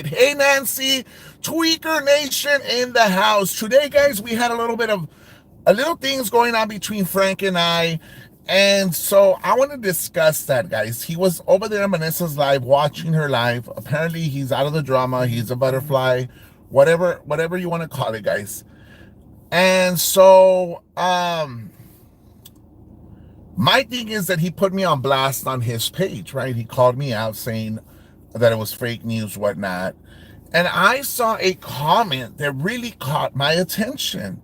Hey, Nancy, Tweaker Nation in the house. Today, guys, we had a little things going on between Frank and I. And so I want to discuss that, guys. He was over there on Vanessa's live, watching her live. Apparently, he's out of the drama. He's a butterfly, whatever you want to call it, guys. And so, my thing is that he put me on blast on his page, right? He called me out saying that it was fake news, whatnot. And I saw a comment that really caught my attention.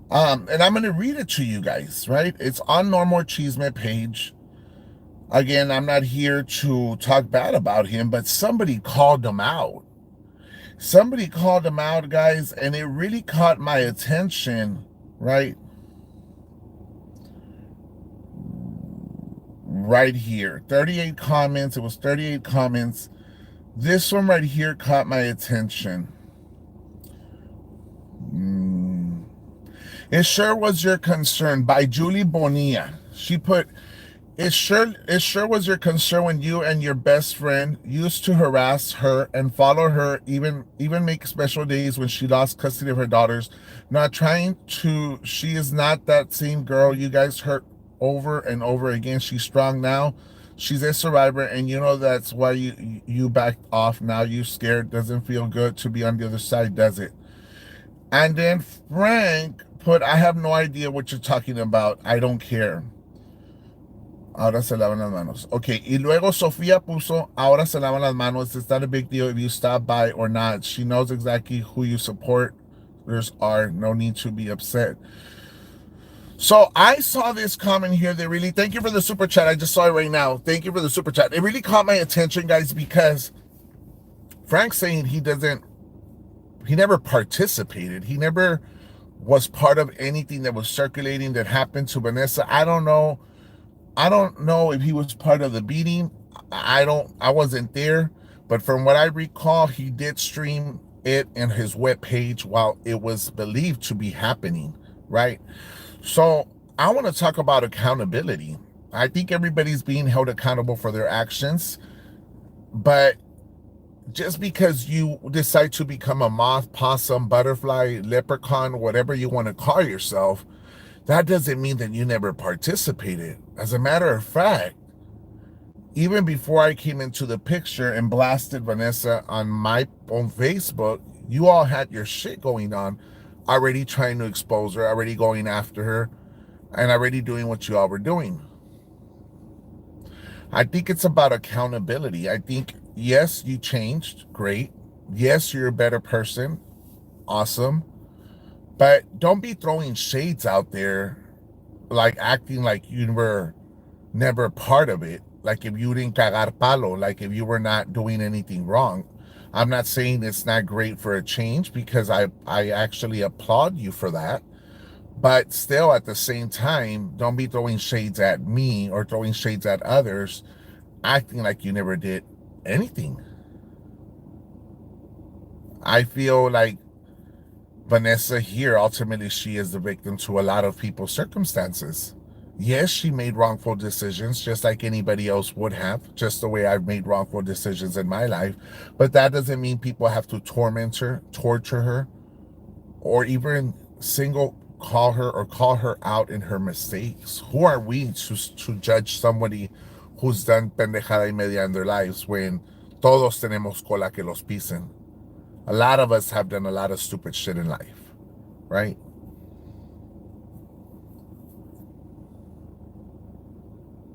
And I'm going to read it to you guys, right? It's on Nomorecheezmeh page. Again, I'm not here to talk bad about him, but somebody called him out. Somebody called him out, guys, and it really caught my attention, right? Right here. 38 comments. It was 38 comments. This one right here caught my attention. It sure was your concern, by Julie Bonilla. She put, it sure was your concern when you and your best friend used to harass her and follow her, even make special days when she lost custody of her daughters. Not trying to, she is not that same girl you guys hurt over and over again. She's strong now. She's a survivor, and you know that's why you backed off. Now you scared. Doesn't feel good to be on the other side, does it? And then Frank put, I have no idea what you're talking about. I don't care. Ahora se lavan las manos. Okay, y luego Sofía puso, ahora se lavan las manos. It's not a big deal if you stop by or not. She knows exactly who you supporters are. No need to be upset. So I saw this comment here that really, thank you for the super chat. I just saw it right now. Thank you for the super chat. It really caught my attention, guys, because Frank's saying he never participated. He never was part of anything that was circulating that happened to Vanessa. I don't know. I don't know if he was part of the beating. I wasn't there, but from what I recall, he did stream it in his webpage while it was believed to be happening, right? So I want to talk about accountability. I think everybody's being held accountable for their actions, but just because you decide to become a moth, possum, butterfly, leprechaun, whatever you want to call yourself, that doesn't mean that you never participated. As a matter of fact, even before I came into the picture and blasted Vanessa on my own Facebook, you all had your shit going on, already trying to expose her, already going after her, and already doing what you all were doing. I think it's about accountability. I think, yes, you changed. Great. Yes, you're a better person. Awesome. But don't be throwing shades out there, like acting like you were never part of it. Like if you didn't cagar palo, like if you were not doing anything wrong. I'm not saying it's not great for a change, because I actually applaud you for that. But still, at the same time, don't be throwing shades at me or throwing shades at others, acting like you never did anything. I feel like Vanessa here, ultimately, she is the victim to a lot of people's circumstances. Yes, she made wrongful decisions, just like anybody else would have, just the way I've made wrongful decisions in my life. But that doesn't mean people have to torment her, torture her, or even call her out in her mistakes. Who are we to judge somebody who's done pendejada y media in their lives when todos tenemos cola que los pisen? A lot of us have done a lot of stupid shit in life, right?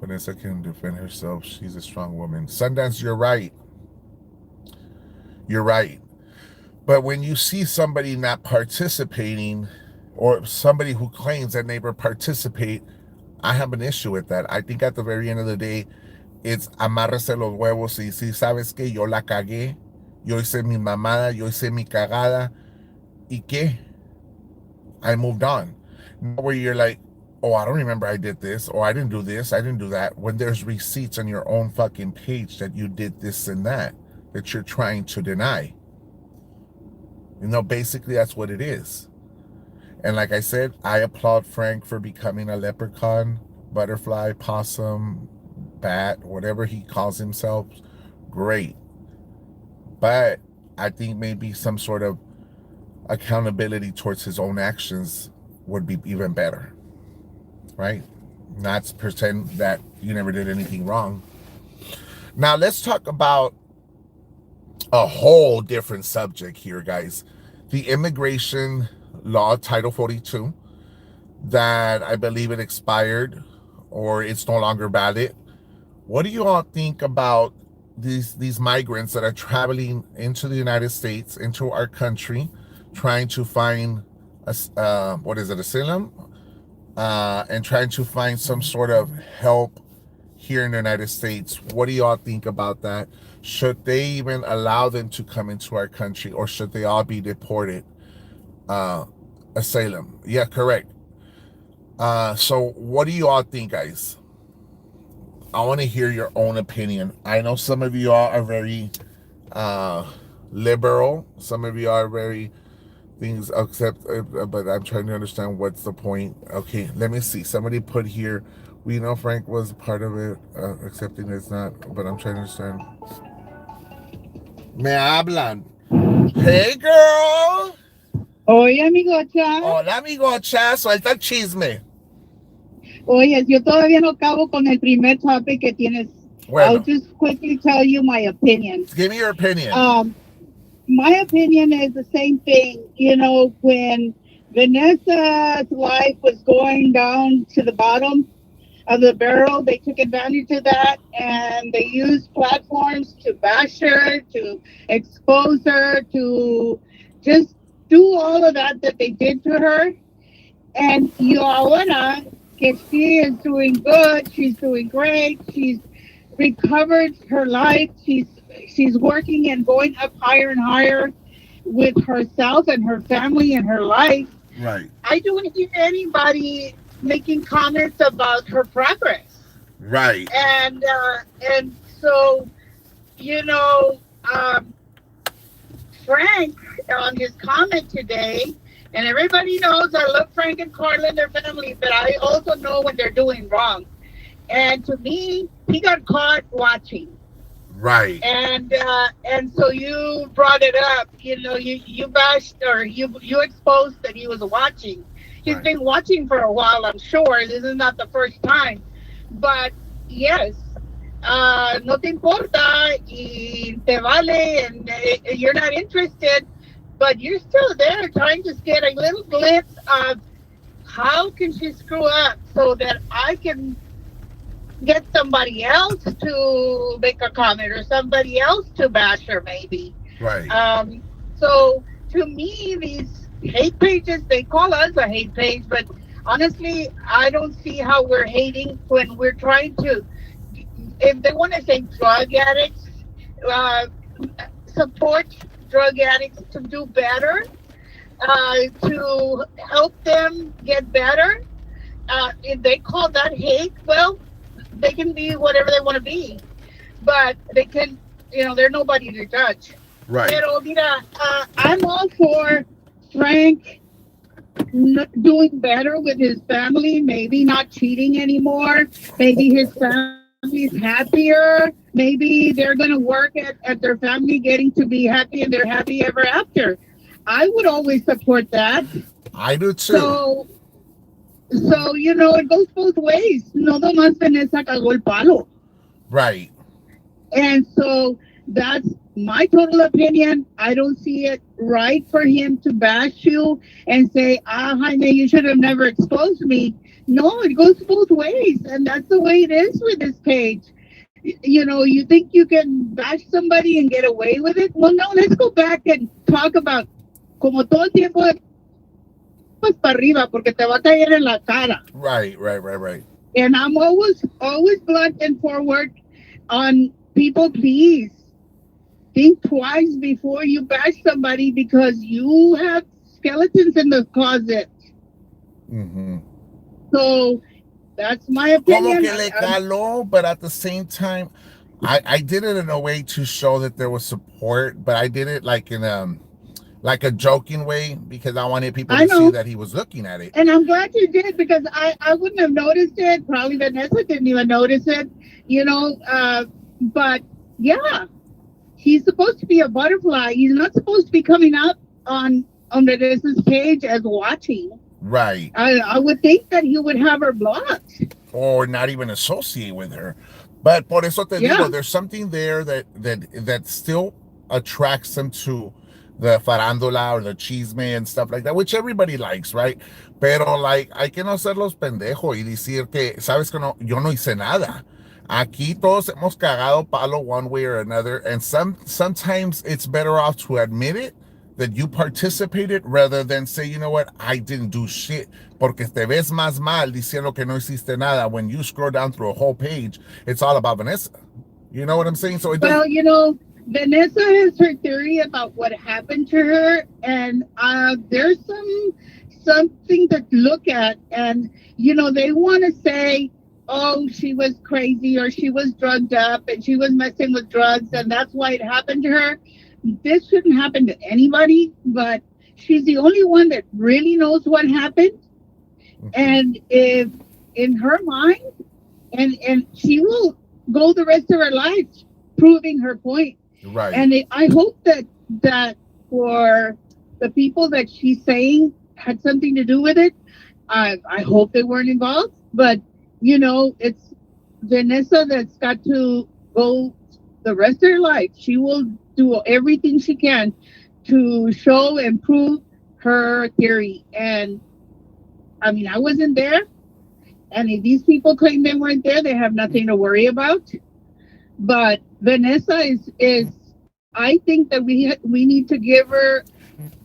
Vanessa can defend herself. She's a strong woman. Sundance, you're right. You're right. But when you see somebody not participating, or somebody who claims that they never participate, I have an issue with that. I think at the very end of the day, it's amárrese los huevos y si sabes que yo la cagué, yo hice mi mamada, yo hice mi cagada, ¿y qué? I moved on. Not where you're like, oh, I don't remember I did this, or I didn't do this, I didn't do that, when there's receipts on your own fucking page that you did this and that you're trying to deny. You know, basically that's what it is. And like I said, I applaud Frank for becoming a leprechaun, butterfly, possum, bat, whatever he calls himself. Great. But I think maybe some sort of accountability towards his own actions would be even better, right? Not pretend that you never did anything wrong. Now let's talk about a whole different subject here, guys. The immigration law, Title 42, that I believe it expired or it's no longer valid. What do you all think about these migrants that are traveling into the United States, into our country, trying to find what is it, asylum, and trying to find some sort of help here in the United States? What do y'all think about that? Should they even allow them to come into our country, or should they all be deported? Uh, Asylum. Yeah, correct. So what do you all think, guys? I want to hear your own opinion. I know some of you all are very uh, liberal. Some of you are very things accept, but I'm trying to understand what's the point. Okay, let me see. Somebody put here, we know Frank was part of it, accepting it's not, but I'm trying to understand. Me hablan. Hey, girl. Oye, amigocha. Hola, amigocha. Suelta el chisme. Oye, yo todavía no acabo con el primer topic que tienes. I'll Bueno, just quickly tell you my opinion. give me your opinion. Um, my opinion is the same thing. You know, when Vanessa's life was going down to the bottom of the barrel, they took advantage of that and they used platforms to bash her, to expose her, to just do all of that they did to her. And you ahora que she is doing good, she's doing great, she's recovered her life, she's working and going up higher and higher with herself and her family and her life. Right, I don't hear anybody making comments about her progress. right, And so, you know, um, Frank on his comment today, and everybody knows I love Frank and Carla and their family, but I also know when they're doing wrong. And to me, he got caught watching. right, And so you brought it up. You know, you bashed or you exposed that he was watching. He's right, been watching for a while, I'm sure. This is not the first time, but yes, no te importa y te vale, and you're not interested, but you're still there trying to get a little glimpse of how can she screw up so that I can get somebody else to make a comment or somebody else to bash her maybe. right, So to me, these hate pages, they call us a hate page, but honestly, I don't see how we're hating when we're trying to, if they want to say drug addicts, uh, support drug addicts to do better, to help them get better. If they call that hate, well, they can be whatever they want to be, but they can, they're nobody to judge. right. Pero mira, I'm all for Frank doing better with his family, maybe not cheating anymore. Maybe his family's happier. Maybe they're going to work at their family getting to be happy and they're happy ever after. I would always support that. I do too. So, it goes both ways. No nomás Vanessa cagó el palo. Right, And so that's my total opinion. I don't see it right for him to bash you and say, Jaime, you should have never exposed me. No, it goes both ways. And that's the way it is with this page. You think you can bash somebody and get away with it? Well, no, let's go back and talk about, como todo el tiempo, pues para arriba, porque te va a caer en la cara. right, right, right, right. And I'm always blunt and forward on people, please think twice before you bash somebody because you have skeletons in the closet. Mm-hmm. So that's my Como opinion. que le caló, but at the same time, I did it in a way to show that there was support, but I did it like a joking way because I wanted people I to see know. that he was looking at it. And I'm glad you did because I wouldn't have noticed it. Probably Vanessa didn't even notice it, But yeah, He's supposed to be a butterfly. He's not supposed to be coming up on Vanessa's page as watching. Right. I would think that he would have her blocked. Or not even associate with her. But por eso te Yeah. digo, there's something there that still attracts them to the farándula or the chisme and stuff like that, which everybody likes, right? Pero like, hay que no ser los pendejos y decir que, sabes que no, yo no hice nada. Aquí todos hemos cagado palo one way or another, and sometimes it's better off to admit it that you participated rather than say, you know what, I didn't do shit. Porque te ves más mal diciendo que no hiciste nada. When you scroll down through a whole page, it's all about Vanessa. You know what I'm saying? So it does. Well, Vanessa has her theory about what happened to her, and there's something to look at, and they want to say, oh, she was crazy or she was drugged up and she was messing with drugs, and that's why it happened to her. This shouldn't happen to anybody, but she's the only one that really knows what happened, and if in her mind, and she will go the rest of her life proving her point. Right. And I hope that for the people that she's saying had something to do with it, I hope they weren't involved. But it's Vanessa that's got to go the rest of her life. She will do everything she can to show and prove her theory. And I mean, I wasn't there. And if these people claim they weren't there, they have nothing to worry about. But Vanessa is I think that we need to give her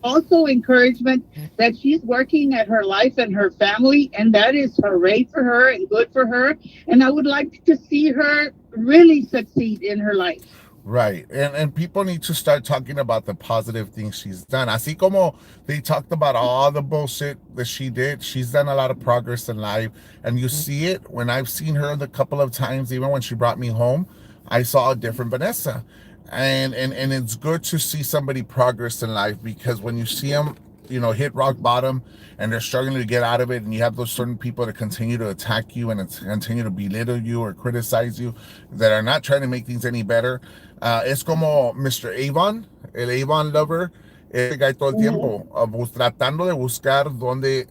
also encouragement that she's working at her life and her family, and that is hooray for her and good for her. And I would like to see her really succeed in her life. Right. And people need to start talking about the positive things she's done. Así como they talked about all the bullshit that she did, she's done a lot of progress in life. And you see it when I've seen her the couple of times, even when she brought me home, I saw a different Vanessa. And it's good to see somebody progress in life, because when you see them, hit rock bottom and they're struggling to get out of it, and you have those certain people that continue to attack you and continue to belittle you or criticize you, that are not trying to make things any better. Es como Mr. Avon, el Avon lover, ese guy todo el tiempo, tratando de buscar dónde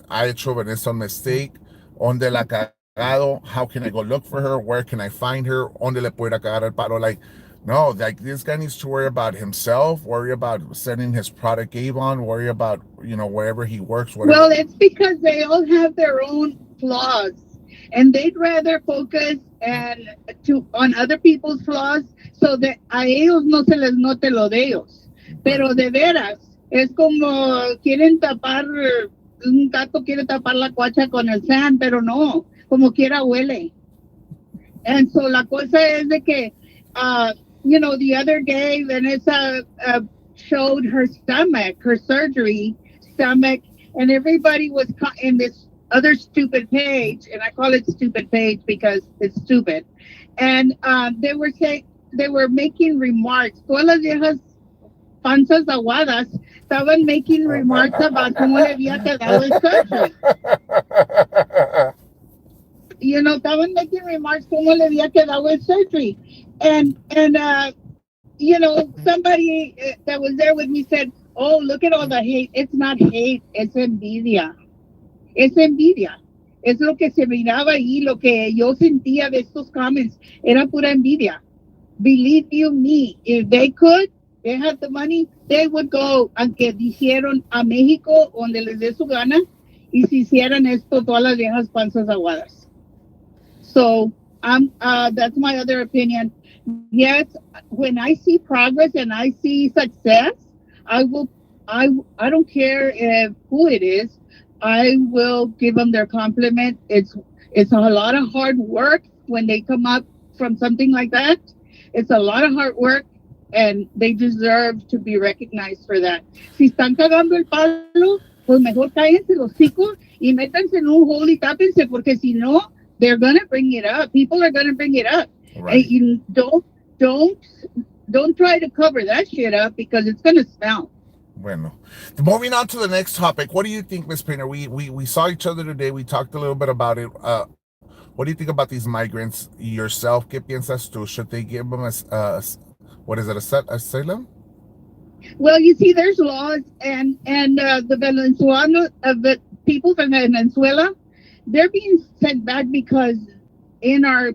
ha hecho Vanessa un mistake, dónde la ha cagado, how can I go look for her, where can I find her, dónde le puedo cagar el palo, like, no, like, this guy needs to worry about himself, worry about sending his product Avon, worry about, wherever he works, whatever. Well, it's because they all have their own flaws, and they'd rather focus on other people's flaws, so that a ellos no se les note lo de ellos. Pero de veras, es como quieren tapar, un gato quiere tapar la cuacha con el sand, pero no, como quiera huele. And so la cosa es de que, the other day, Vanessa showed her stomach, her surgery stomach, and everybody was in this other stupid page, and I call it stupid page because it's stupid. And they were making remarks. Todas las viejas panzas aguadas estaban making remarks about cómo le había quedado el surgery. Estaban making remarks cómo le había quedado el surgery. And somebody that was there with me said, oh, look at all the hate. It's not hate, it's envidia. Es envidia. Es lo que se miraba ahí, lo que yo sentía de estos comments. Era pura envidia. Believe you me, if they could, they had the money, they would go, aunque dijeron a México, donde les dé su gana, y si hicieran esto, todas las viejas panzas aguadas. So, that's my other opinion. Yes, when I see progress and I see success, I don't care who it is. I will give them their compliment. It's a lot of hard work when they come up from something like that. It's a lot of hard work, and they deserve to be recognized for that. Si están cagando el palo, pues mejor cállense los hocicos y métanse en un hole y tápense, porque si no, they're gonna bring it up. People are gonna bring it up. Right. And you don't try to cover that shit up, because it's gonna smell. Bueno, moving on to the next topic. What do you think, Miss Painter? We saw each other today. We talked a little bit about it. What do you think about these migrants yourself? ¿Qué piensas tú? Should they give them what is it, asylum? Well, you see, there's laws, and the Venezuela, the people from Venezuela, they're being sent back because in our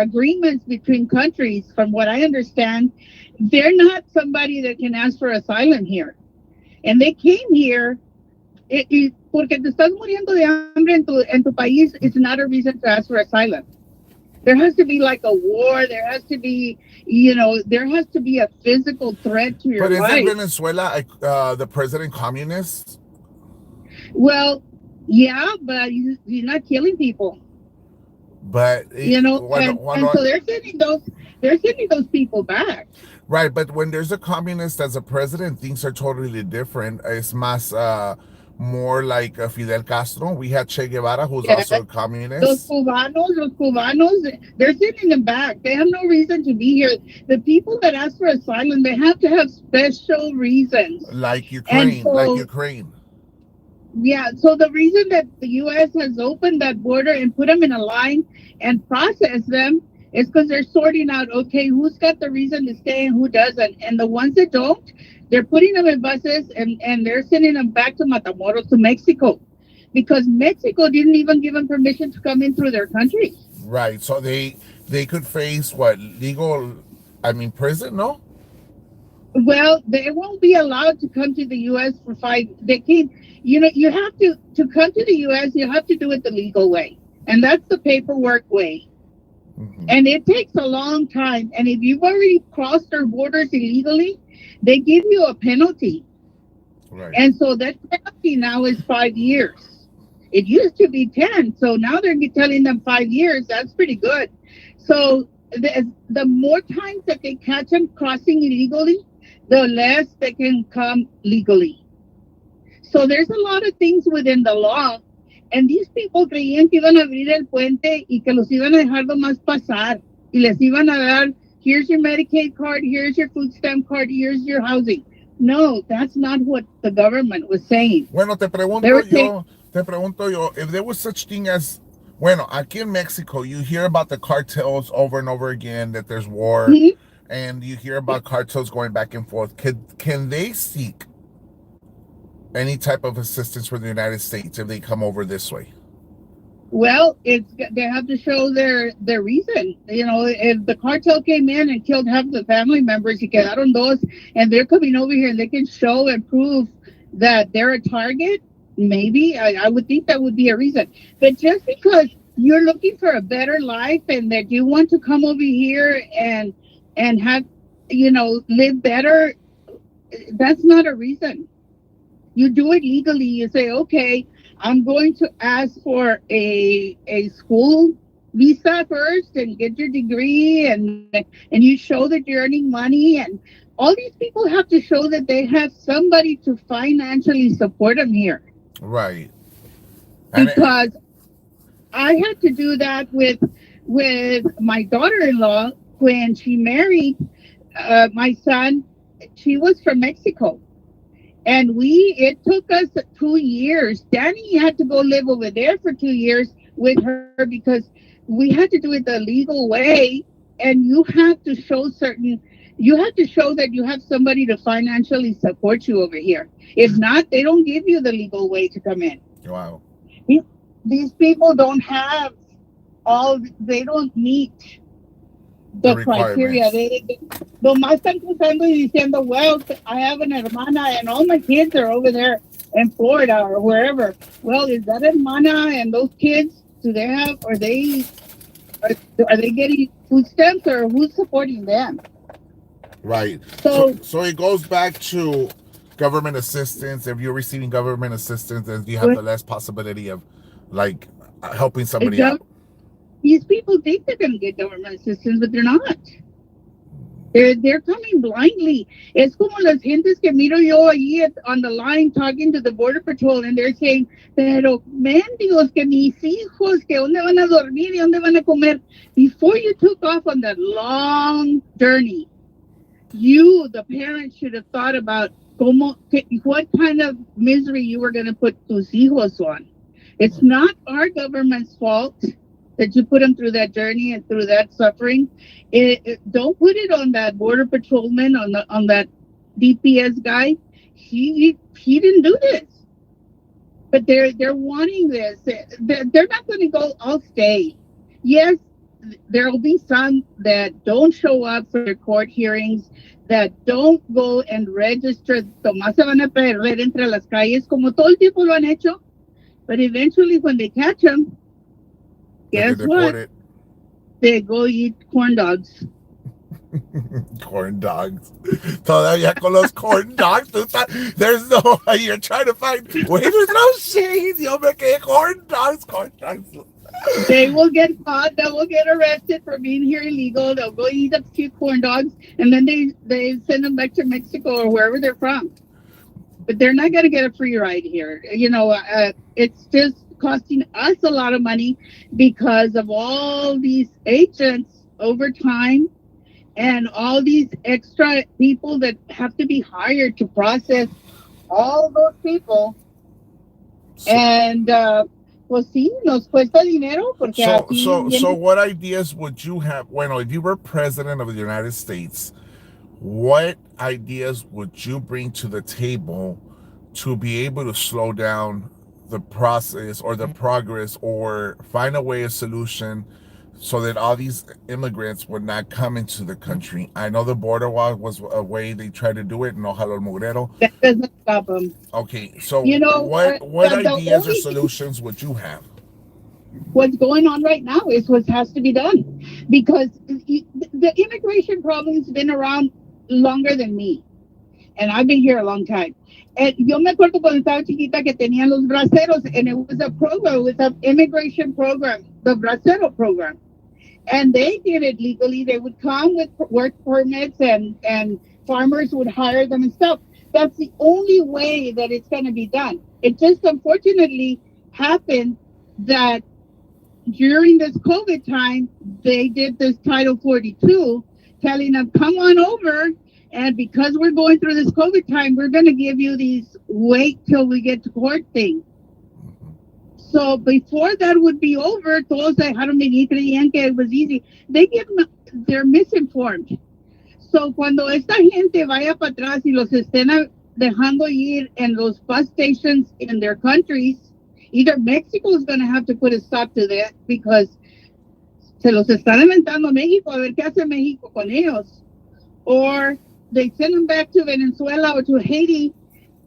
agreements between countries, from what I understand, they're not somebody that can ask for asylum here, and they came here. Porque te estás muriendo de hambre en tu país is not a reason to ask for asylum. There has to be like a war. There has to be, there has to be a physical threat to your But isn't life. Venezuela the president communist? Well, yeah, but you're not killing people, But and so they're sending those people back. right, but when there's a communist as a president, things are totally different. It's más more like Fidel Castro. We had Che Guevara, who's Yeah, also a communist. Los Cubanos, they're sending them back. They have no reason to be here. The people that ask for asylum, they have to have special reasons, and Like so Ukraine. yeah, so the reason that the U.S. has opened that border and put them in a line and process them is because they're sorting out, okay, who's got the reason to stay and who doesn't. And the ones that don't, they're putting them in buses and they're sending them back to Matamoros, to Mexico, because Mexico didn't even give them permission to come in through their country. Right. So they could face what, legal, I mean, prison, no? Well, they won't be allowed to come to the U.S. for five. They can't. You have to come to the U.S. You have to do it the legal way, and that's the paperwork way. Hmm. And it takes a long time. And if you've already crossed their borders illegally, they give you a penalty. Right. And so that penalty now is 5 years. It used to be 10. So now they're telling them 5 years. That's pretty good. So the more times that they catch them crossing illegally, the less they can come legally. So there's a lot of things within the law. And these people creían que iban a abrir el puente y que los iban a dejar nomás pasar. Y les iban a dar, here's your Medicaid card, here's your food stamp card, here's your housing. No, that's not what the government was saying. Bueno, They were saying, te pregunto yo, if there was such thing as, bueno, aquí in Mexico, you hear about the cartels over and over again, that there's war, "Mhm." and you hear about cartels going back and forth. Can they seek any type of assistance from the United States if they come over this way? Well, they have to show their reason. If the cartel came in and killed half the family members, y quedaron dos, and they're coming over here and they can show and prove that they're a target, maybe I would think that would be a reason. But just because you're looking for a better life and that you want to come over here and have live better, that's not a reason. You do it legally. You say, okay, I'm going to ask for a school visa first and get your degree, and you show that you're earning money, and all these people have to show that they have somebody to financially support them here. Right. And Because I had to do that with my daughter-in-law when she married my son. She was from Mexico. And it took us 2 years. Danny had to go live over there for 2 years with her because we had to do it the legal way. And you have to show that you have somebody to financially support you over here. If not, they don't give you the legal way to come in. wow. These people don't have they don't meet The the criteria. requirements. Nomás están cruzando y diciendo, well, I have an hermana and all my kids are over there in Florida or wherever. Well, is that hermana and those kids, do they have, are, are they getting food stamps, or who's supporting them? Right. So, So it goes back to government assistance. If you're receiving government assistance, then you have the less possibility of like helping somebody out. these people think they're going to get government assistance, but they're not. They're coming blindly. Es como las gentes que miro yo allí on the line talking to the border patrol, and they're saying, pero mendigos, que mis hijos, que dónde van a dormir y dónde van a comer. Before you took off on that long journey, you, the parents, should have thought about what kind of misery you were going to put tus hijos on. It's not our government's fault that you put them through that journey and through that suffering. Don't put it on that border patrolman, on that DPS guy. He didn't do this, but they're wanting this. They're not going to go. I'll stay. Yes, there will be some that don't show up for their court hearings, that don't go and register. Tomás se van a perder entre las calles, como todo el tiempo lo han hecho. But eventually, when they catch them, guess what? They go eat corn dogs. Corn dogs. Todavía con los corn dogs. There's no, you're trying to find, wait, there's no shade. Yo me quedé corn dogs. They will get caught. They will get arrested for being here illegal. They'll go eat a few corn dogs, and then they send them back to Mexico or wherever they're from. But they're not going to get a free ride here. It's just costing us a lot of money because of all these agents over time and all these extra people that have to be hired to process all those people. And pues sí, nos cuesta dinero porque so what ideas would you have? Bueno, if you were president of the United States, what ideas would you bring to the table to be able to slow down the process or the progress, or find a solution so that all these immigrants would not come into the country? I know the border wall was a way they tried to do it, no jalo el mugrero. That doesn't stop them. Okay, so what ideas or solutions would you have? What's going on right now is what has to be done, because the immigration problem has been around longer than me, and I've been here a long time. And yo me acuerdo cuando estaba chiquita que tenían los braceros, and it was a program, it was an immigration program, the bracero program. And they did it legally. They would come with work permits, and farmers would hire them and stuff. That's the only way that it's going to be done. It just unfortunately happened that during this COVID time, they did this Title 42, telling them, come on over. And because we're going through this COVID time, we're going to give you these wait till we get to court thing. So before that would be over, todos dejaron venir, creían que it was easy. They're misinformed. So cuando esta gente vaya para atrás y los estén dejando ir en los bus stations in their countries, either Mexico is going to have to put a stop to that, because se los están inventando México, a ver qué hace México con ellos. Or they send them back to Venezuela or to Haiti,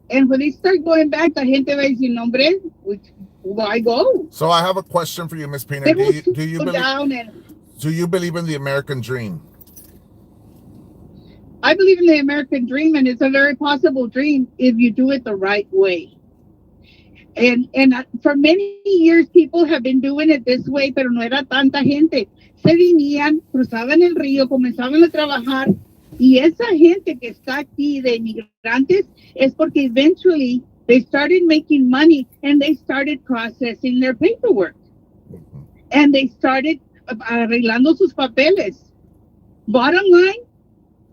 and when they start going back, la gente va a decir, no, hombre, why go? So I have a question for you, Ms. Pena. Do you believe in the American dream? I believe in the American dream, and it's a very possible dream if you do it the right way. And for many years, people have been doing it this way, pero no era tanta gente. Se venían, cruzaban el río, comenzaban a trabajar, y esa gente que está aquí de inmigrantes es porque eventually they started making money and they started processing their paperwork. And they started arreglando sus papeles. Bottom line,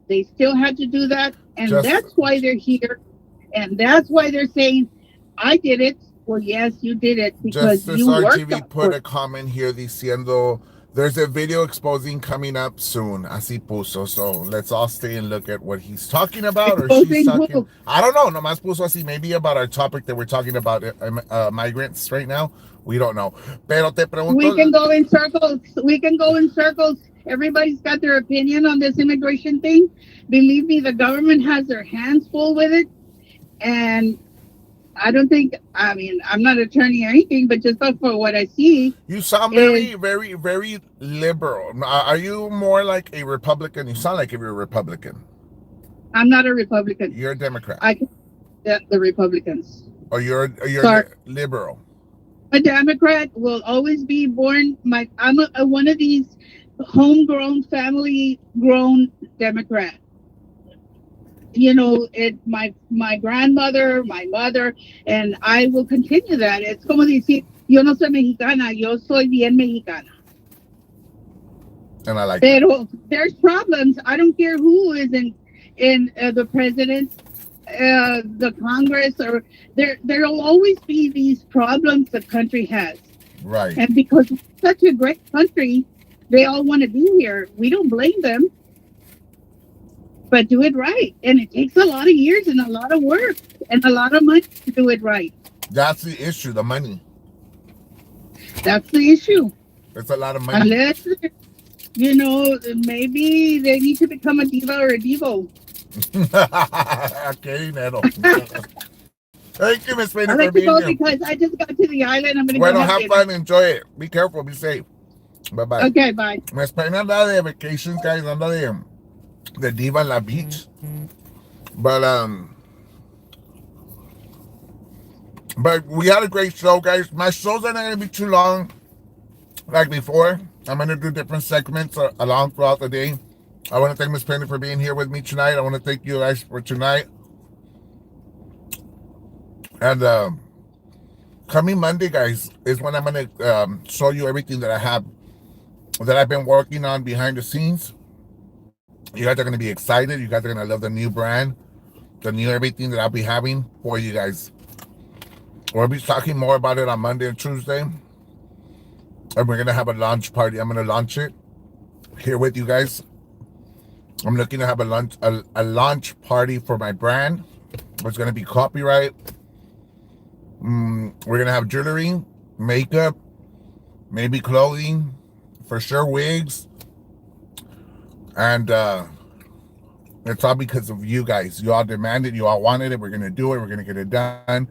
they still had to do that. And that's why they're here. And that's why they're saying, I did it. Well, yes, you did it because you worked. RTV put a comment here diciendo, there's a video exposing coming up soon. Así puso. So let's all stay and look at what he's talking about, or she's talking. I don't know. Nomás puso así, maybe about our topic that we're talking about, migrants right now. We don't know. Pero te pregunto. We can go in circles. Everybody's got their opinion on this immigration thing. Believe me, the government has their hands full with it. And I'm not an attorney or anything, but just for what I see. You sound very, very, very liberal. Are you more like a Republican? You sound like if you're a Republican. I'm not a Republican. You're a Democrat. The Republicans. Or you're liberal. A Democrat will always be born. I'm one of these homegrown, family-grown Democrat. You know, my grandmother, my mother, and I will continue that. It's como decir, yo no soy mexicana, yo soy bien mexicana. And I like Pero there's problems. I don't care who is in the president, the Congress, or there will always be these problems the country has. Right. And because it's such a great country, they all want to be here. We don't blame them, but do it right. And it takes a lot of years and a lot of work and a lot of money to do it right. That's the issue, the money. That's the issue. It's a lot of money. Unless, maybe they need to become a diva or a divo. Okay, Nero. Thank you, Miss Penny, I for like to being go here. because I just got to the island. I'm going to go Bueno, have have dinner. fun, enjoy it. Be careful, be safe. Bye bye. Okay, bye. Miss Penny anda de vacations, guys. Anda de diva en la beach. But we had a great show, guys. My shows are not going to be too long like before. I'm going to do different segments along throughout the day. I want to thank Miss Penny for being here with me tonight. I want to thank you guys for tonight. And coming Monday, guys, is when I'm going to show you everything that I've been working on behind the scenes. You guys are going to be excited. You guys are going to love the new brand, the new everything that I'll be having for you guys. We'll be talking more about it on Monday and Tuesday. And we're going to have a launch party. I'm going to launch it here with you guys. I'm looking to have a launch party for my brand. It's going to be copyright. We're going to have jewelry, makeup, maybe clothing, for sure wigs. And it's all because of you guys. You all demanded, you all wanted it. We're going to do it. We're going to get it done.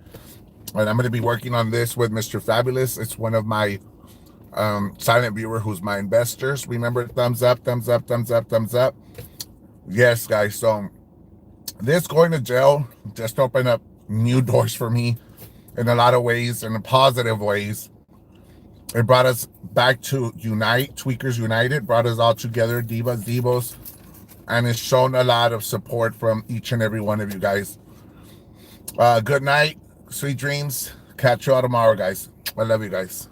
And I'm going to be working on this with Mr. Fabulous. It's one of my silent viewer who's my investors. Remember, thumbs up, thumbs up, thumbs up, thumbs up. Yes, guys. So this going to jail just opened up new doors for me in a lot of ways, in positive ways. It brought us back to unite, Tweakers United, brought us all together, divas, divos, and it's shown a lot of support from each and every one of you guys. Good night, sweet dreams. Catch you all tomorrow, guys. I love you guys.